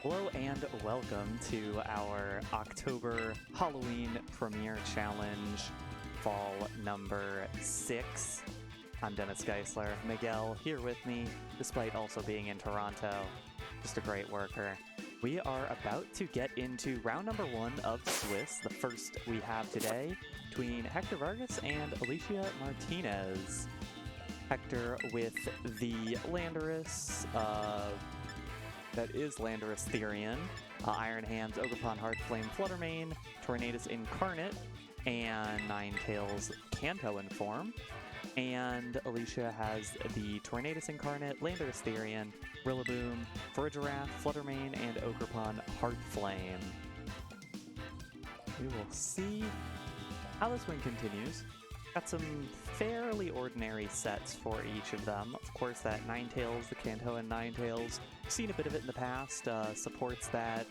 Hello and welcome to our October Halloween Premiere Challenge, fall number 6. I'm Dennis Geisler. Miguel here with me, despite also being in Toronto. Just a great worker. We are about to get into round number 1 of Swiss, the first we have today, between Hector Vargas and Alicia Martinez. Hector with the Landorus, that is Landorus Therian, Iron Hands, Ogerpon, Heartflame, Fluttermane, Tornadus Incarnate, and Ninetales Kanto in form. And Alicia has the Tornadus Incarnate, Landorus Therian, Rillaboom, Farigiraf, Fluttermane, and Ogerpon Heartflame. We will see how this one continues. Got some fairly ordinary sets for each of them. Of course, that Ninetales, the Kanto and Ninetales, seen a bit of it in the past, supports that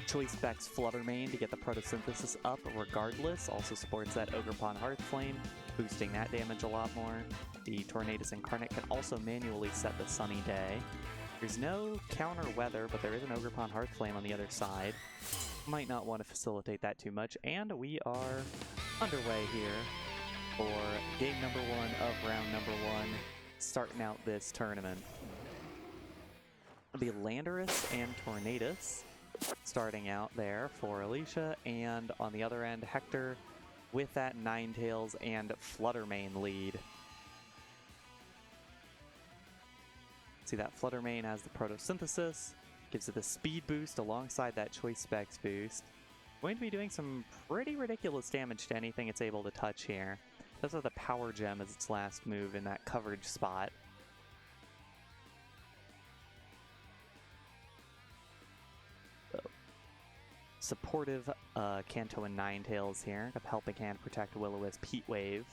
Choice Specs Fluttermane to get the Photosynthesis up regardless, also supports that Ogerpon Heartflame, boosting that damage a lot more. The Tornadus Incarnate can also manually set the Sunny Day. There's no counter weather, but there is an Ogerpon Heartflame on the other side. Might not want to facilitate that too much, and we are underway here for game number 1 of round number 1, starting out this tournament. It'll be Landorus and Tornadus starting out there for Alicia, and on the other end, Hector with that Ninetales and Fluttermane lead. See that Fluttermane has the Photosynthesis, gives it the speed boost alongside that Choice Specs boost. Going to be doing some pretty ridiculous damage to anything it's able to touch here. Does have the Power Gem as its last move in that coverage spot. So, supportive Kanto and Ninetales here, of helping hand protect Will-O-Wisp Heat Wave.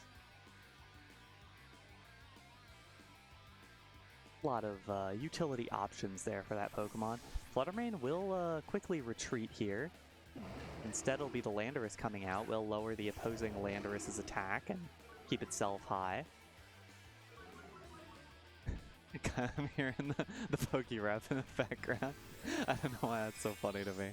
A lot of utility options there for that Pokemon. Fluttermane will quickly retreat here. Instead, it'll be the Landorus coming out. Will lower the opposing Landorus's attack and keep itself high. I'm hearing the Pokerep in the background. I don't know why that's so funny to me.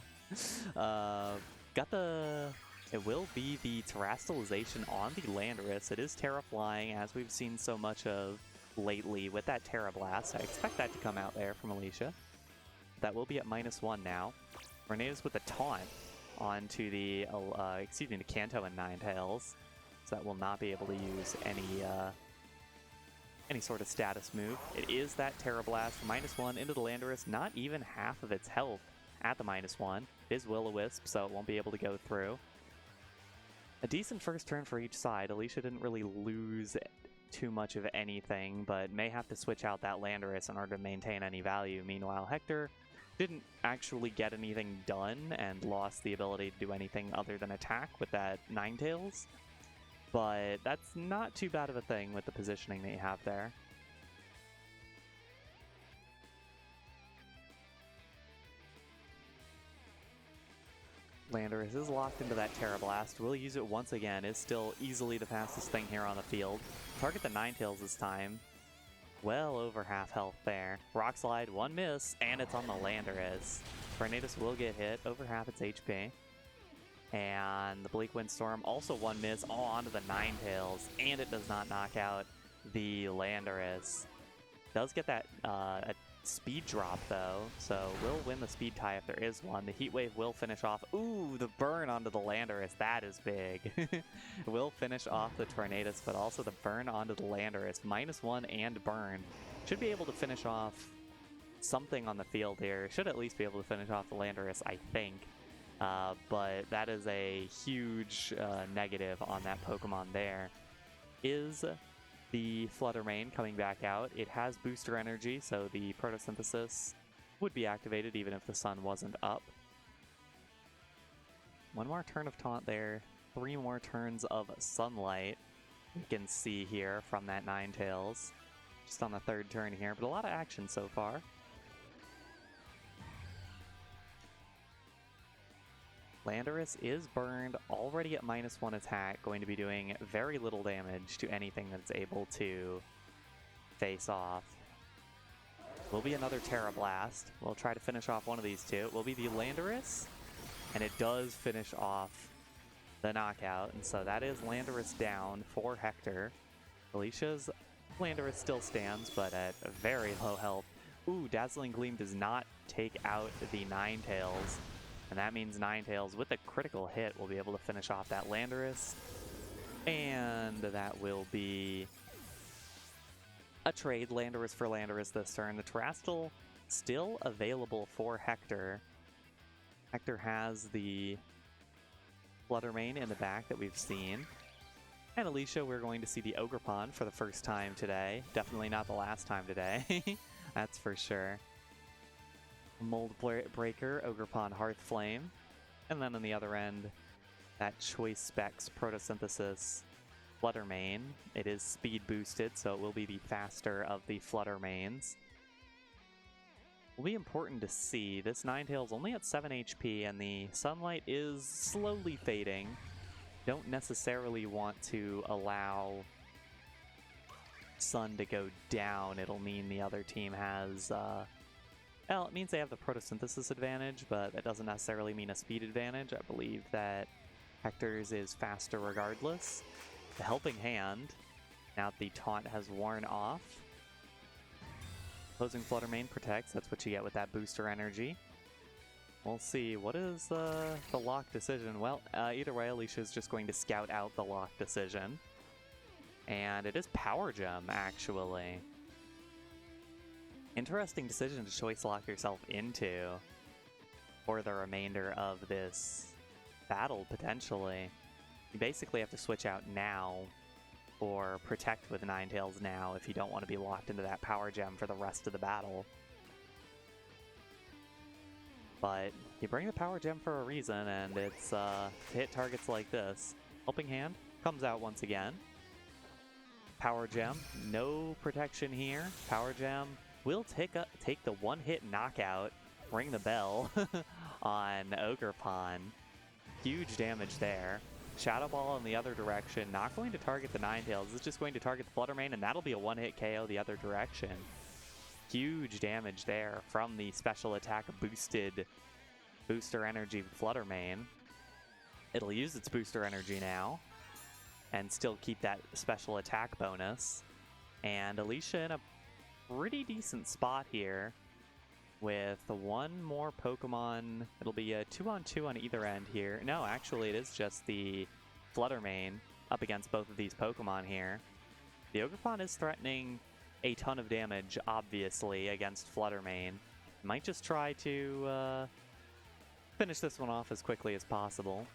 It will be the Terastallization on the Landorus. It is Terra Flying, as we've seen so much of lately with that Terra Blast. I expect that to come out there from Alicia. That will be at -1 now. Tornadus with a taunt onto the, the Kanto and Ninetales, so that will not be able to use any sort of status move. It is that Terra Blast for -1 into the Landorus, not even half of its health at the -1. It is Will-O-Wisp, so it won't be able to go through. A decent first turn for each side. Alicia didn't really lose too much of anything, but may have to switch out that Landorus in order to maintain any value. Meanwhile, Hector didn't actually get anything done and lost the ability to do anything other than attack with that Ninetales. But that's not too bad of a thing with the positioning that you have there. Landorus is locked into that Terra Blast. Will use it once again. Is still easily the fastest thing here on the field. Target the Ninetales this time. Well over half health there. Rock Slide, 1 miss, and it's on the Landorus. Tornadus will get hit, over half its HP. And the Bleak Windstorm, also 1 miss, all onto the Ninetales, and it does not knock out the Landorus. Does get that speed drop though, so will win the speed tie if there is one. The Heat Wave will finish off. Ooh, the burn onto the Landorus, that is big. Will finish off the Tornadus, but also the burn onto the Landorus. -1 and burn. Should be able to finish off something on the field here. Should at least be able to finish off the Landorus, I think. But that is a huge negative on that Pokemon there. Is the Fluttermane coming back out. It has booster energy, so the Photosynthesis would be activated even if the sun wasn't up. 1 more turn of Taunt there, 3 more turns of Sunlight you can see here from that Ninetales. Just on the 3rd turn here, but a lot of action so far. Landorus is burned, already at -1 attack, going to be doing very little damage to anything that's able to face off. Will be another Terra Blast. We'll try to finish off one of these two. It will be the Landorus, and it does finish off the knockout. And so that is Landorus down for Hector. Alicia's Landorus still stands, but at a very low health. Ooh, Dazzling Gleam does not take out the Ninetales. And that means Ninetales, with a critical hit, will be able to finish off that Landorus. And that will be a trade, Landorus for Landorus this turn. The Terastal still available for Hector. Hector has the Flutter Mane in the back that we've seen. And Alicia, we're going to see the Ogerpon for the first time today. Definitely not the last time today, that's for sure. Mold Breaker, Ogerpon Hearthflame. And then on the other end, that Choice Specs Photosynthesis Flutter Mane. It is speed boosted, so it will be the faster of the Flutter Manes. Will be important to see. This Ninetales only at 7 HP, and the sunlight is slowly fading. Don't necessarily want to allow sun to go down. It'll mean the other team has... well, it means they have the photosynthesis advantage, but that doesn't necessarily mean a speed advantage. I believe that Hector's is faster regardless. The Helping Hand, now that the taunt has worn off. Opposing Flutter Mane protects, that's what you get with that booster energy. We'll see, what is the lock decision? Well, either way, Alicia's just going to scout out the lock decision. And it is Power Gem, actually. Interesting decision to choice lock yourself into for the remainder of this battle, potentially. You basically have to switch out now or protect with Ninetales now if you don't want to be locked into that Power Gem for the rest of the battle. But you bring the Power Gem for a reason, and it's to hit targets like this. Helping Hand comes out once again. Power Gem, no protection here. Power Gem will take the one-hit knockout, ring the bell on Ogerpon. Huge damage there. Shadow Ball in the other direction, not going to target the Ninetales, it's just going to target the Flutter Mane, and that'll be a one-hit KO the other direction. Huge damage there from the special attack boosted booster energy Flutter Mane. It'll use its booster energy now and still keep that special attack bonus. And Alicia in a pretty decent spot here with one more Pokemon. It'll be a 2-on-2 on either end here. No, actually it is just the Flutter Mane up against both of these Pokemon here. The Ogerpon is threatening a ton of damage, obviously, against Flutter Mane. Might just try to finish this one off as quickly as possible.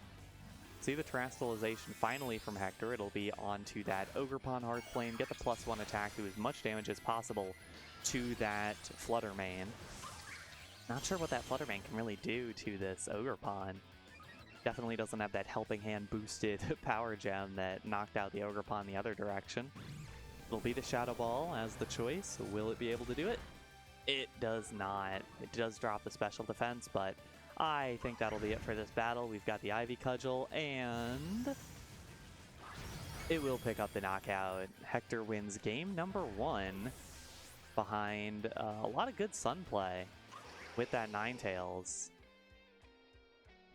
See the Terastallization finally from Hector. It'll be onto that Ogerpon Hearthflame, get the +1 attack, do as much damage as possible to that Flutter Mane. Not sure what that Flutter Mane can really do to this Ogerpon. Definitely doesn't have that Helping Hand boosted Power Gem that knocked out the Ogerpon the other direction. It'll be the Shadow Ball as the choice. Will it be able to do it? It does not. It does drop the special defense, but I think that'll be it for this battle. We've got the Ivy Cudgel, and it will pick up the knockout. Hector wins game number 1 behind a lot of good Sun play with that Ninetales.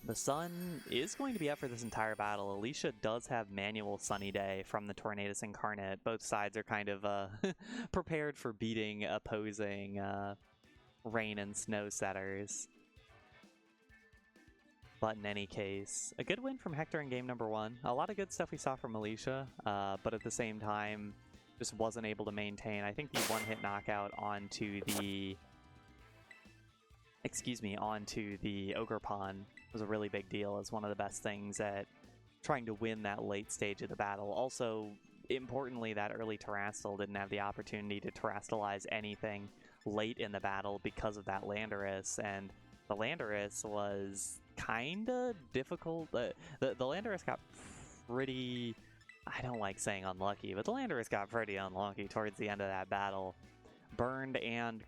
The Sun is going to be up for this entire battle. Alicia does have manual Sunny Day from the Tornadus Incarnate. Both sides are kind of prepared for beating opposing rain and snow setters. But in any case, a good win from Hector in game number 1. A lot of good stuff we saw from Alicia, but at the same time, just wasn't able to maintain. I think the one-hit knockout onto the Ogerpon was a really big deal as one of the best things at trying to win that late stage of the battle. Also, importantly, that early Terastal didn't have the opportunity to Terastalize anything late in the battle because of that Landorus, and the Landorus was kind of difficult. The Landorus got pretty, I don't like saying unlucky, but the Landorus got pretty unlucky towards the end of that battle. Burned and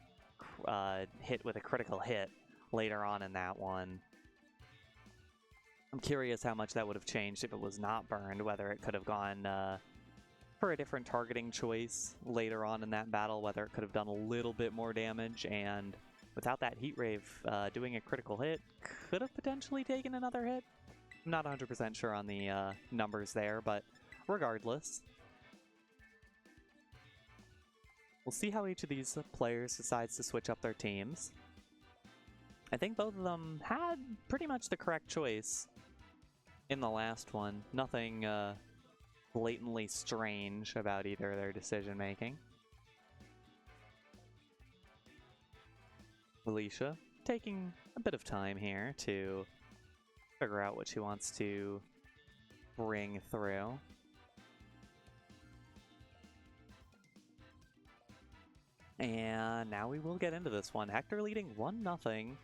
hit with a critical hit later on in that one. I'm curious how much that would have changed if it was not burned, whether it could have gone for a different targeting choice later on in that battle, whether it could have done a little bit more damage, and without that heat rave doing a critical hit, could have potentially taken another hit. I'm not 100% sure on the numbers there, but regardless, we'll see how each of these players decides to switch up their teams. I think both of them had pretty much the correct choice in the last one. Nothing blatantly strange about either of their decision making. Alicia taking a bit of time here to figure out what she wants to bring through. And now we will get into this one. Hector leading 1-0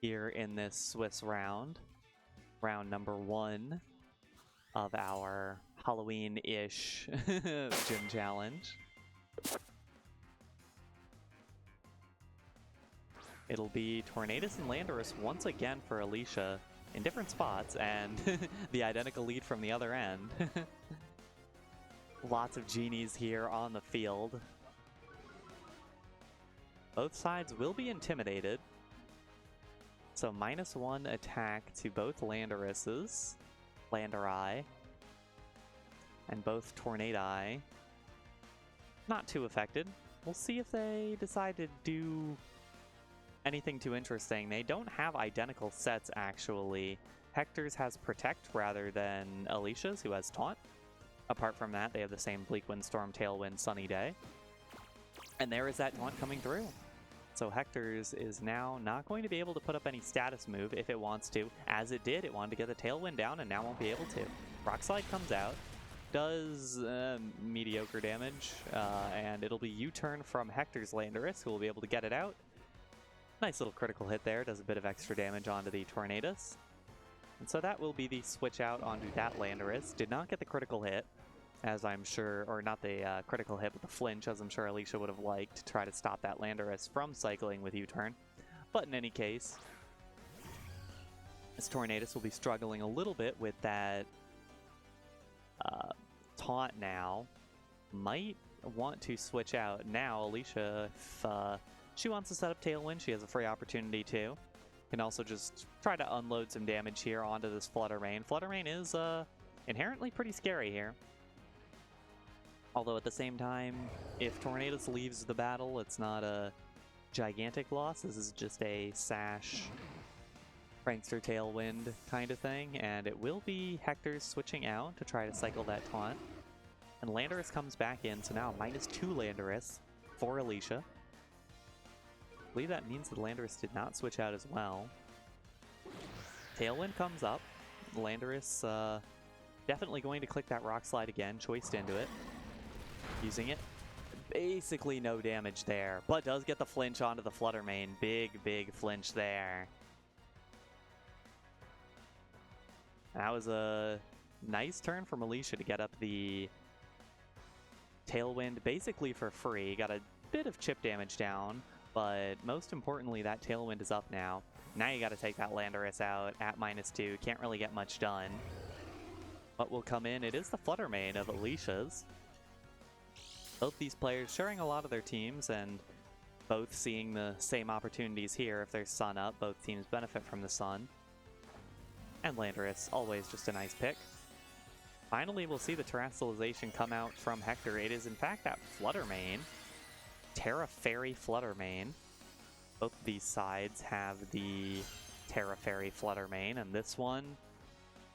here in this Swiss round. Round number 1 of our Halloween-ish gym challenge. It'll be Tornadus and Landorus once again for Alicia in different spots, and the identical lead from the other end. Lots of genies here on the field. Both sides will be intimidated. So -1 attack to both Landoruses, Landori, and both Tornadi. Not too affected. We'll see if they decide to do anything too interesting. They don't have identical sets, actually. Hector's has Protect rather than Alicia's, who has Taunt. Apart from that, they have the same Bleak Windstorm, Tailwind, Sunny Day. And there is that Taunt coming through. So Hector's is now not going to be able to put up any status move if it wants to. As it did, it wanted to get the Tailwind down and now won't be able to. Rock Slide comes out, does mediocre damage, and it'll be U-turn from Hector's Landorus, who will be able to get it out. Nice little critical hit there, does a bit of extra damage onto the Tornadus. And so that will be the switch out onto that Landorus. Did not get the critical hit, as I'm sure, or not the critical hit, but the flinch, as I'm sure Alicia would have liked to try to stop that Landorus from cycling with U-turn. But in any case, this Tornadus will be struggling a little bit with that taunt now. Might want to switch out. Now, Alicia, if she wants to set up Tailwind, she has a free opportunity to. Can also just try to unload some damage here onto this Flutter Mane. Flutter Mane is inherently pretty scary here. Although at the same time, if Tornadus leaves the battle, it's not a gigantic loss. This is just a Sash, Prankster Tailwind kind of thing. And it will be Hector's switching out to try to cycle that taunt. And Landorus comes back in, so now -2 Landorus for Alicia. I believe that means that Landorus did not switch out as well. Tailwind comes up. Landorus definitely going to click that Rock Slide again, choiced into it. Using it. Basically no damage there, but does get the flinch onto the Flutter Mane. Big flinch there. That was a nice turn from Alicia to get up the Tailwind basically for free. Got a bit of chip damage down, but most importantly, that Tailwind is up now. Now you got to take that Landorus out at -2. Can't really get much done. What will come in, it is the Flutter Mane of Alicia's. Both these players sharing a lot of their teams and both seeing the same opportunities here. If there's Sun up, both teams benefit from the Sun. And Landorus, always just a nice pick. Finally, we'll see the Terrestrialization come out from Hector. It is in fact that Flutter Mane. Terra Fairy Flutter Mane. Both of these sides have the Terra Fairy Flutter Mane, and this one,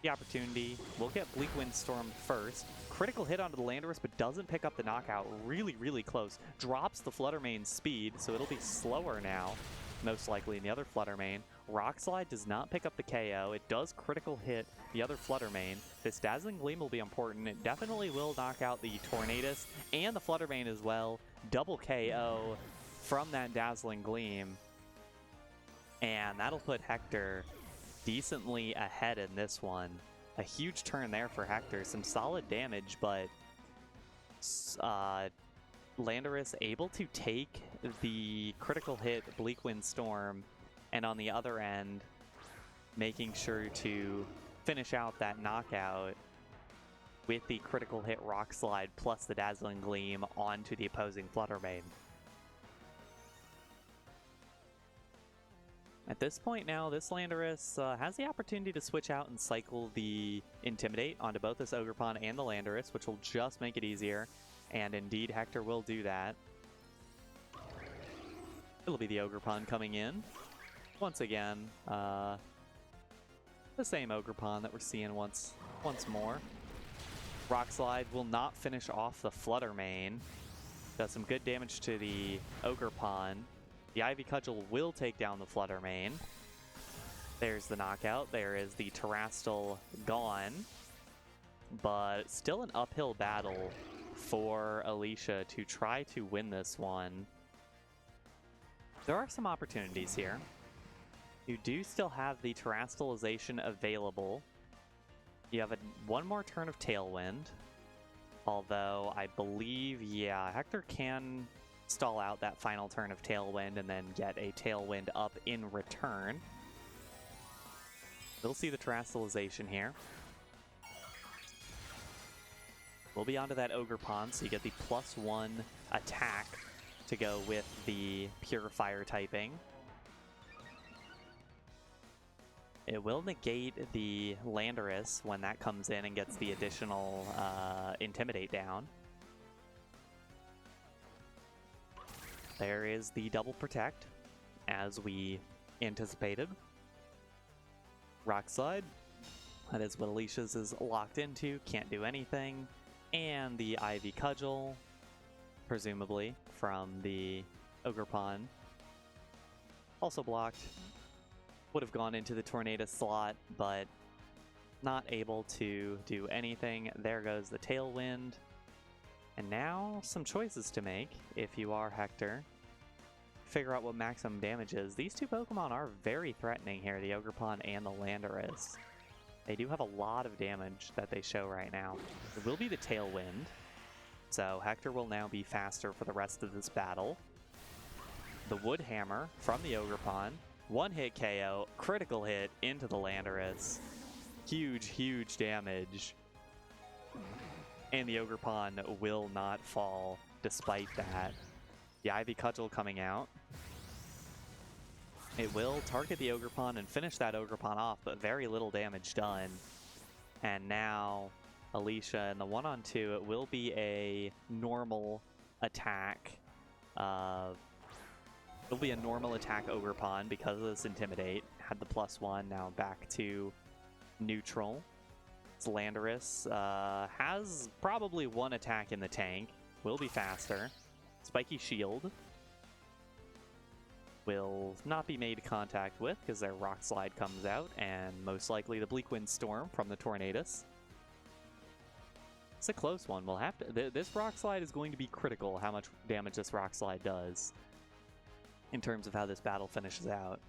the opportunity. We'll get Bleak Windstorm first. Critical hit onto the Landorus, but doesn't pick up the knockout. Really close. Drops the Flutter Mane's speed, so it'll be slower now, most likely in the other Flutter Mane. Rock Slide does not pick up the KO. It does critical hit the other Flutter Mane. This Dazzling Gleam will be important. It definitely will knock out the Tornadus and the Flutter Mane as well. Double KO from that Dazzling Gleam. And that'll put Hector decently ahead in this one. A huge turn there for Hector. Some solid damage, but Landorus able to take the critical hit Bleak Windstorm, and on the other end, making sure to finish out that knockout. with the critical hit Rock Slide plus the Dazzling Gleam onto the opposing Flutter Mane. At this point now, this Landorus has the opportunity to switch out and cycle the Intimidate onto both this Ogerpon and the Landorus, which will just make it easier. And indeed, Hector will do that. It'll be the Ogerpon coming in. Once again, the same Ogerpon that we're seeing once more. Rock Slide will not finish off the Flutter Mane. Does some good damage to the Ogerpon. The Ivy Cudgel will take down the Flutter Mane. There's the knockout. There is the Terastal gone. But still an uphill battle for Alicia to try to win this one. There are some opportunities here. You do still have the Terastalization available. You have one more turn of Tailwind. Although I believe, yeah, Hector can stall out that final turn of Tailwind and then get a Tailwind up in return. We'll see the Terastalization here. We'll be onto that Ogerpon, so you get the +1 attack to go with the Pure Fire typing. It will negate the Landorus when that comes in and gets the additional Intimidate down. There is the double protect, as we anticipated. Rock Slide, that is what Alicia's is locked into, can't do anything. And the Ivy Cudgel, presumably from the Ogerpon, also blocked. Would have gone into the Tornado slot, but not able to do anything. There goes the Tailwind. And now, some choices to make if you are Hector. Figure out what maximum damage is. These two Pokemon are very threatening here, the Ogerpon and the Landorus. They do have a lot of damage that they show right now. It will be the Tailwind, so Hector will now be faster for the rest of this battle. The Wood Hammer from the Ogerpon. One-hit KO, critical hit into the Landorus. Huge, huge damage. And the Ogerpon will not fall despite that. The Ivy Cudgel coming out. It will target the Ogerpon and finish that Ogerpon off, but very little damage done. And now, Alicia in the 1-on-2, it will be a normal attack. It'll be a normal attack Ogerpon because of this Intimidate. Had the +1, now back to neutral. Landorus has probably one attack in the tank. Will be faster. Spiky Shield will not be made contact with because their Rock Slide comes out, and most likely the Bleak Wind Storm from the Tornadus. It's a close one. We'll have to. This Rock Slide is going to be critical. How much damage this Rock Slide does in terms of how this battle finishes out.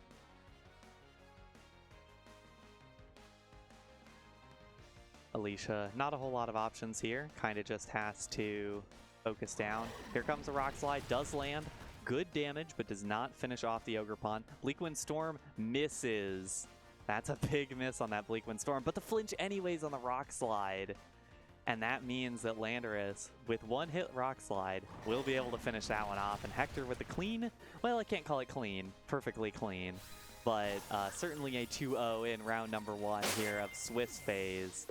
Alicia, not a whole lot of options here. Kind of just has to focus down. Here comes the Rock Slide. Does land. Good damage, but does not finish off the Ogerpon. Bleak Wind Storm misses. That's a big miss on that Bleak Wind Storm, but the flinch anyways on the Rock Slide. And that means that Landorus, with one hit Rock Slide, will be able to finish that one off. And Hector with a clean, well, I can't call it clean, perfectly clean, but certainly a 2-0 in round number 1 here of Swiss phase.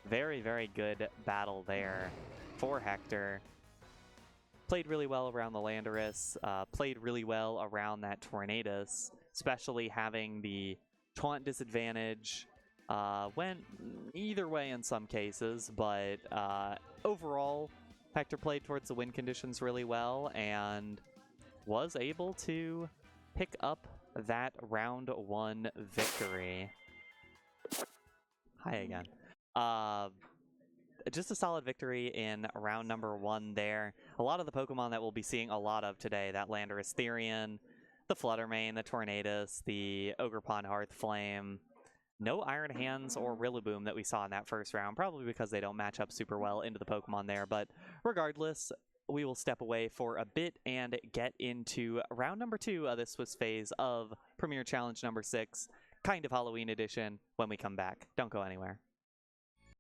Very, very good battle there for Hector. Played really well around the Landorus, played really well around that Tornadus, especially having the taunt disadvantage. Went either way in some cases, but overall, Hector played towards the win conditions really well and was able to pick up that round 1 victory. Hi again. Just a solid victory in round number 1 there. A lot of the Pokemon that we'll be seeing a lot of today, that Landorus Therian, the Flutter Mane, the Tornadus, the Ogerpon Hearthflame. No Iron Hands or Rillaboom that we saw in that first round, probably because they don't match up super well into the Pokemon there. But regardless, we will step away for a bit and get into round number 2 of this Swiss phase of Premier Challenge number 6, kind of Halloween edition, when we come back. Don't go anywhere.